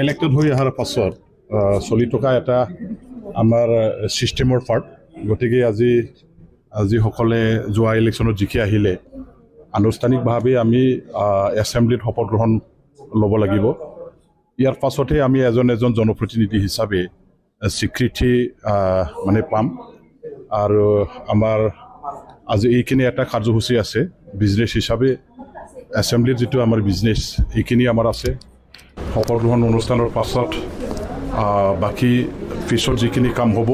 Elected হৈ অহাৰ পাছত চলি থকা এটা আমাৰ ছিষ্টেমৰ পাৰ্ট। গতিকে আজি সকলে যোৱা ইলেকশ্যনত জিকি আহিলে আনুষ্ঠানিকভাৱে আমি এছেম্বলিত শপত গ্ৰহণ ল'ব লাগিব। ইয়াৰ পাছতহে আমি এজন জনপ্ৰতিনিধি হিচাপে স্বীকৃতি মানে পাম। আৰু আমাৰ আজি এইখিনি এটা কাৰ্যসূচী আছে বিজনেছ হিচাপে। এছেম্বলিৰ যিটো আমাৰ বিজনেছ এইখিনি আমাৰ আছে। শপত গ্ৰহণ অনুষ্ঠানৰ পাছত বাকী পিছত যিখিনি কাম হ'ব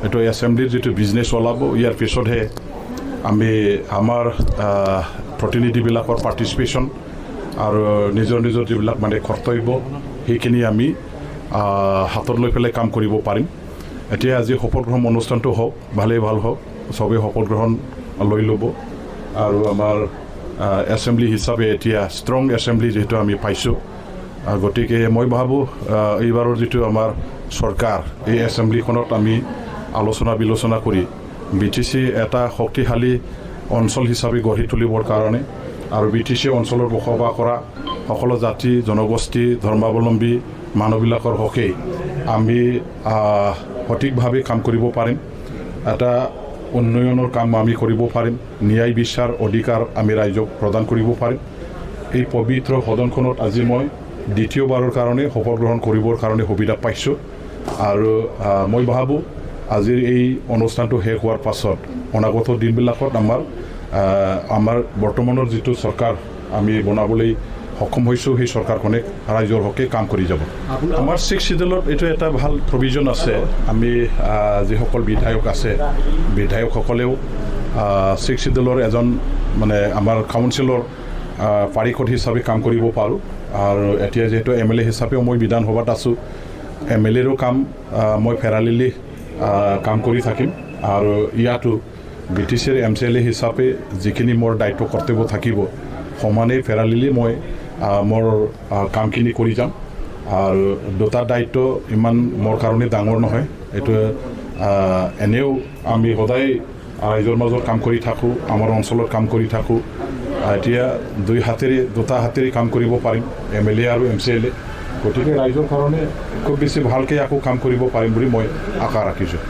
এইটো এছেম্বলিৰ যিটো বিজনেছ ওলাব। ইয়াৰ পিছতহে আমি আমাৰ প্ৰতিনিধিবিলাকৰ পাৰ্টিচিপেশ্যন আৰু নিজৰ যিবিলাক মানে কৰ্তব্য সেইখিনি আমি হাতত লৈ পেলাই কাম কৰিব পাৰিম। এতিয়া আজি শপত গ্ৰহণ অনুষ্ঠানটো হওক, ভালেই ভাল হওক, চবেই শপত গ্ৰহণ লৈ ল'ব। আৰু আমাৰ এছেম্বলি হিচাপে এতিয়া ষ্ট্ৰং এছেম্বলি যিহেতু আমি পাইছোঁ, গতিকে মই ভাবোঁ এইবাৰৰ যিটো আমাৰ চৰকাৰ এই এছেম্বলিখনত আমি আলোচনা বিলোচনা কৰি BTC এটা শক্তিশালী অঞ্চল হিচাপে গঢ়ি তুলিবৰ কাৰণে আৰু BTC অঞ্চলত বসবাস কৰা সকলো জাতি জনগোষ্ঠী ধৰ্মাৱলম্বী মানুহবিলাকৰ হকে আমি সঠিকভাৱে কাম কৰিব পাৰিম। এটা উন্নয়নৰ কাম আমি কৰিব পাৰিম। ন্যায় বিচাৰ অধিকাৰ আমি ৰাইজক প্ৰদান কৰিব পাৰিম। এই পবিত্ৰ সদনখনত আজি মই দ্বিতীয়বাৰৰ কাৰণে শপত গ্ৰহণ কৰিবৰ কাৰণে সুবিধা পাইছোঁ। আৰু মই ভাবোঁ আজিৰ এই অনুষ্ঠানটো শেষ হোৱাৰ পাছত অনাগত দিনবিলাকত আমাৰ বৰ্তমানৰ যিটো চৰকাৰ আমি বনাবলৈ সক্ষম হৈছোঁ সেই চৰকাৰখনে ৰাইজৰ হকে কাম কৰি যাব। আমাৰ 6 শিডিউলত এইটো এটা ভাল প্ৰভিজন আছে। আমি যিসকল বিধায়ক আছে বিধায়কসকলেও 6 শিডিউলৰ এজন মানে আমাৰ কাউন্সিলৰ পাৰিষদ হিচাপে কাম কৰিব পাৰোঁ। আৰু এতিয়া যিহেতু MLA হিচাপেও মই বিধানসভাত আছোঁ, MLAৰো কাম মই ফেৰালিলি কাম কৰি থাকিম। আৰু ইয়াতো BTCৰ MCLA হিচাপে যিখিনি মোৰ দায়িত্ব কৰ্তব্য থাকিব সমানেই ফেৰালিলি মই মোৰ কামখিনি কৰি যাম। আৰু দুটা দায়িত্ব ইমান মোৰ কাৰণে ডাঙৰ নহয়। এইটো এনেও আমি সদায় ৰাইজৰ মাজত কাম কৰি থাকোঁ, আমাৰ অঞ্চলত কাম কৰি থাকোঁ। এতিয়া দুটা হাতেৰে কাম কৰিব পাৰিম MLA আৰু MCLA। গতিকে ৰাইজৰ কাৰণে খুব বেছি ভালকৈ আকৌ কাম কৰিব পাৰিম বুলি মই আশা ৰাখিছোঁ।